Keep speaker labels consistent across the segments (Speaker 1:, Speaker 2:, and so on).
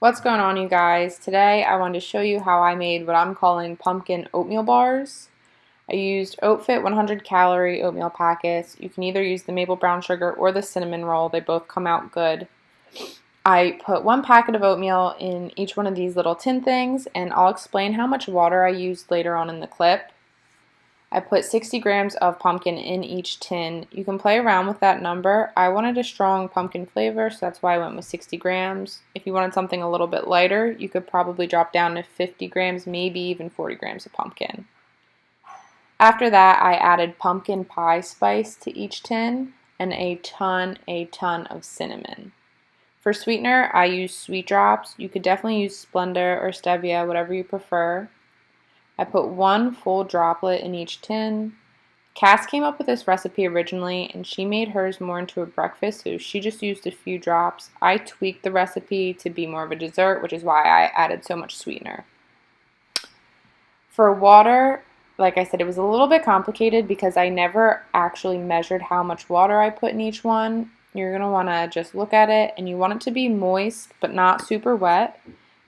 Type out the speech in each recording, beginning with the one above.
Speaker 1: What's going on, you guys? Today I wanted to show you how I made what I'm calling pumpkin oatmeal bars. I used OatFit 100 calorie oatmeal packets. You can either use the maple brown sugar or the cinnamon roll. They both come out good. I put one packet of oatmeal in each one of these little tin things, and I'll explain how much water I used later on in the clip. I put 60 grams of pumpkin in each tin. You can play around with that number. I wanted a strong pumpkin flavor, so that's why I went with 60 grams. If you wanted something a little bit lighter, you could probably drop down to 50 grams, maybe even 40 grams of pumpkin. After that, I added pumpkin pie spice to each tin and a ton of cinnamon. For sweetener, I used sweet drops. You could definitely use Splenda or stevia, whatever you prefer. I put one full droplet in each tin. Cass came up with this recipe originally, and she made hers more into a breakfast, so she just used a few drops. I tweaked the recipe to be more of a dessert, which is why I added so much sweetener. For water, like I said, it was a little bit complicated because I never actually measured how much water I put in each one. You're going to want to just look at it, and you want it to be moist but not super wet.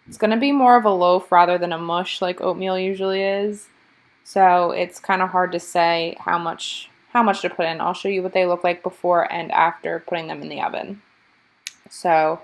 Speaker 1: It's going to be more of a loaf rather than a mush like oatmeal usually is. So it's kind of hard to say how much to put in. I'll show you what they look like before and after putting them in the oven. So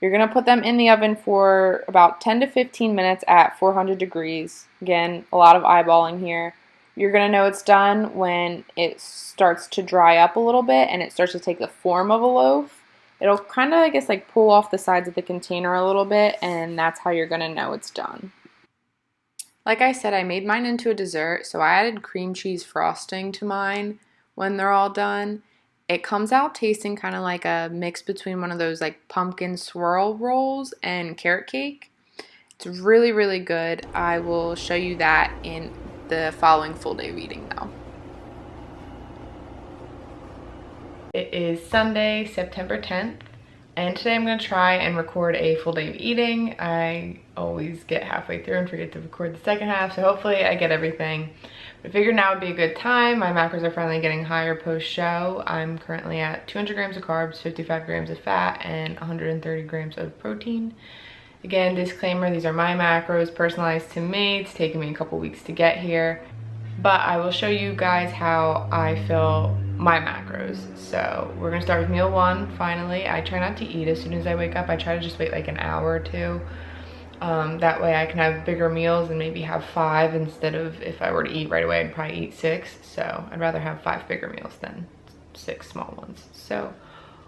Speaker 1: you're going to put them in the oven for about 10 to 15 minutes at 400 degrees. Again, a lot of eyeballing here. You're going to know it's done when it starts to dry up a little bit and it starts to take the form of a loaf. It'll kind of, like pull off the sides of the container a little bit, and that's how you're going to know it's done. Like I said, I made mine into a dessert, so I added cream cheese frosting to mine when they're all done. It comes out tasting kind of like a mix between one of those like pumpkin swirl rolls and carrot cake. It's really good. I will show you that in the following full day of eating though. It is Sunday, September 10th, and today I'm going to try and record a full day of eating. I always get halfway through and forget to record the second half, so hopefully I get everything. But I figured now would be a good time. My macros are finally getting higher post-show. I'm currently at 200 grams of carbs, 55 grams of fat, and 130 grams of protein. Again, disclaimer, these are my macros, personalized to me. It's taken me a couple weeks to get here, but I will show you guys how I fill my macros. So we're gonna start with meal one. Finally, I try not to eat as soon as I wake up. I try to just wait like an hour or two. That way I can have bigger meals and maybe have 5 instead of, if I were to eat right away, I'd probably eat 6. So I'd rather have 5 bigger meals than 6 small ones. So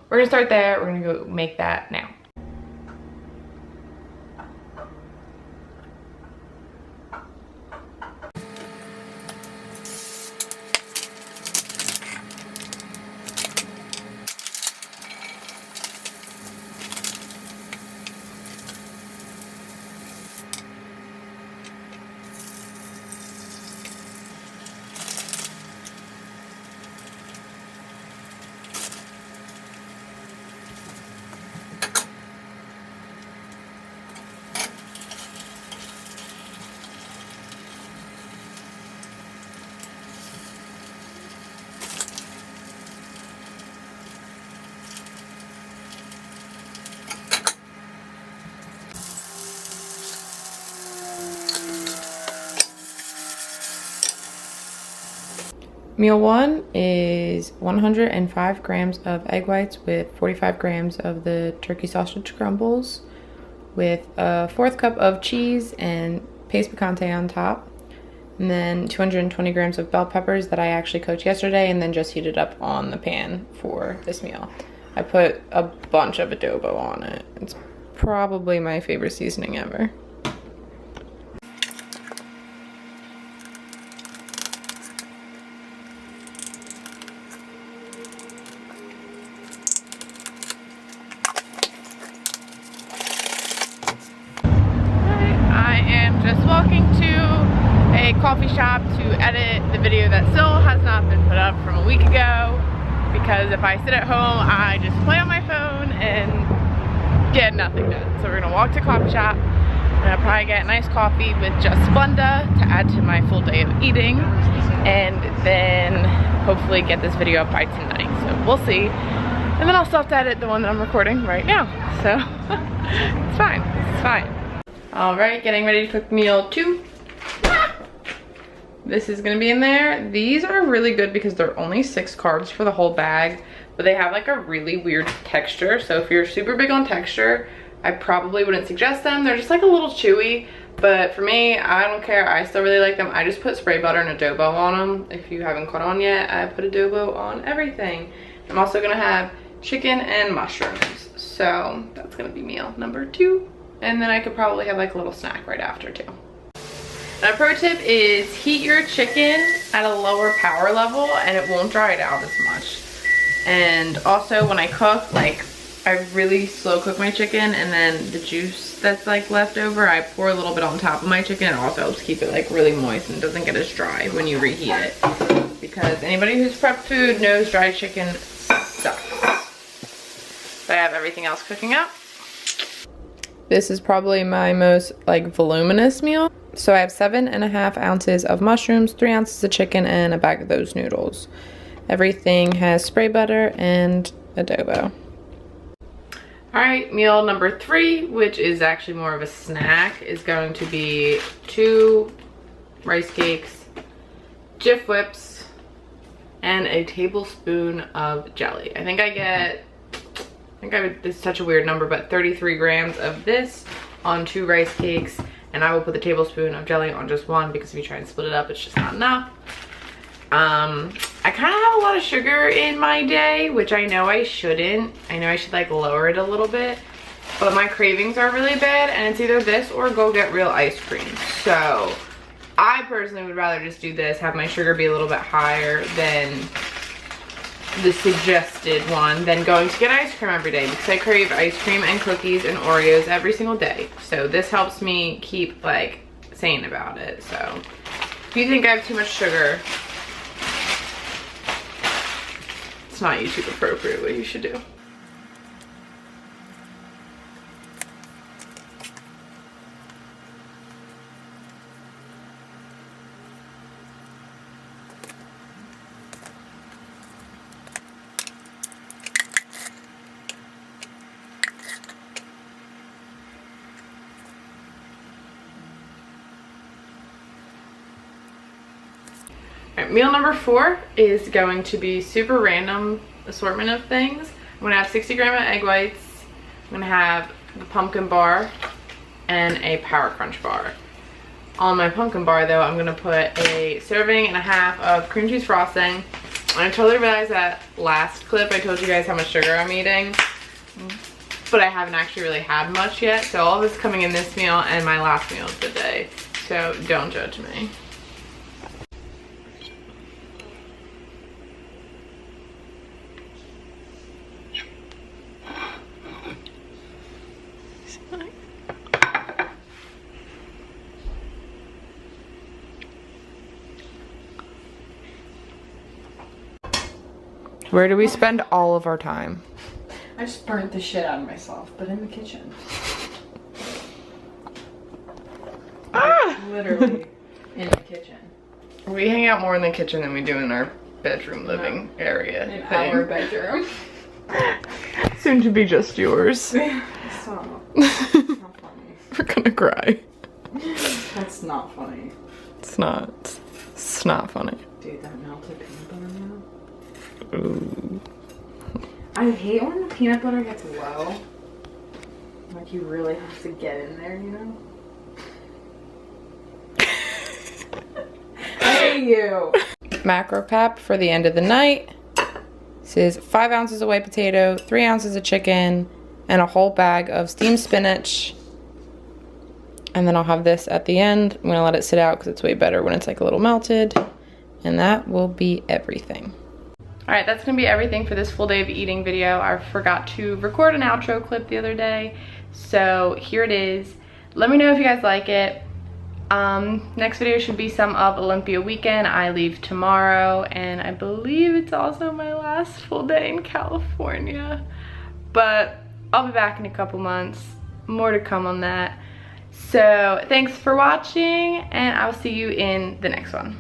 Speaker 1: we're gonna start there. We're gonna go make that now. Meal one is 105 grams of egg whites with 45 grams of the turkey sausage crumbles with a 1/4 cup of cheese and paste picante on top. And then 220 grams of bell peppers that I actually cooked yesterday and then just heated up on the pan for this meal. I put a bunch of adobo on it. It's probably my favorite seasoning ever. Just walking to a coffee shop to edit the video that still has not been put up from a week ago, because if I sit at home I just play on my phone and get nothing done. So we're gonna walk to a coffee shop and I'll probably get a nice coffee with just Splenda to add to my full day of eating, and then hopefully get this video up by tonight. So we'll see. And then I'll still have to edit the one that I'm recording right now. So it's fine. All right, getting ready to cook meal 2. This is gonna be in there. These are really good because they're only 6 carbs for the whole bag, but they have like a really weird texture. So if you're super big on texture, I probably wouldn't suggest them. They're just like a little chewy, but for me, I don't care. I still really like them. I just put spray butter and adobo on them. If you haven't caught on yet, I put adobo on everything. I'm also gonna have chicken and mushrooms. So that's gonna be meal number 2. And then I could probably have like a little snack right after too. Now, pro tip is heat your chicken at a lower power level and it won't dry it out as much. And also when I cook, like I really slow cook my chicken, and then the juice that's like left over, I pour a little bit on top of my chicken. It also helps keep it like really moist and doesn't get as dry when you reheat it. Because anybody who's prepped food knows dry chicken sucks. But I have everything else cooking up. This is probably my most like voluminous meal. So I have 7.5 ounces of mushrooms, 3 ounces of chicken, and a bag of those noodles. Everything has spray butter and adobo. All right, meal number 3, which is actually more of a snack, is going to be 2 rice cakes, Jif Whips, and a tablespoon of jelly. I think this is such a weird number, but 33 grams of this on 2 rice cakes, and I will put the tablespoon of jelly on just 1 because if you try and split it up, it's just not enough. I kind of have a lot of sugar in my day, which I know I shouldn't. I know I should like lower it a little bit, but my cravings are really bad, and it's either this or go get real ice cream. So I personally would rather just do this, have my sugar be a little bit higher than the suggested one, than going to get ice cream every day, because I crave ice cream and cookies and Oreos every single day. So this helps me keep like sane about it. So if you think I have too much sugar, it's not YouTube appropriate what you should do. Meal number 4 is going to be super random assortment of things. I'm gonna have 60 grams of egg whites. I'm gonna have the pumpkin bar and a Power Crunch bar. On my pumpkin bar though, I'm gonna put a serving and a half of cream cheese frosting. And I totally realized that last clip I told you guys how much sugar I'm eating, but I haven't actually really had much yet. So all of this coming in this meal and my last meal of the day. So don't judge me. Where do we spend all of our time?
Speaker 2: I just burnt the shit out of myself, but in the kitchen.
Speaker 1: Ah!
Speaker 2: Literally in the kitchen.
Speaker 1: We hang out more in the kitchen than we do in our bedroom living area.
Speaker 2: In our bedroom.
Speaker 1: Soon to be just yours.
Speaker 2: Stop. That's not funny.
Speaker 1: We're gonna cry.
Speaker 2: That's not funny.
Speaker 1: It's not. It's not funny.
Speaker 2: Dude, that melted peanut butter now.
Speaker 1: Ooh.
Speaker 2: I hate when the peanut butter gets low. Like you really have to get in there, you know? I hate you.
Speaker 1: Macro pap for the end of the night. This is 5 ounces of white potato, 3 ounces of chicken, and a whole bag of steamed spinach. And then I'll have this at the end. I'm gonna let it sit out because it's way better when it's like a little melted. And that will be everything. All right, that's gonna be everything for this full day of eating video. I forgot to record an outro clip the other day, so here it is. Let me know if you guys like it. Next video should be some of Olympia weekend. I leave tomorrow, and I believe it's also my last full day in California. But I'll be back in a couple months. More to come on that. So thanks for watching, and I'll see you in the next one.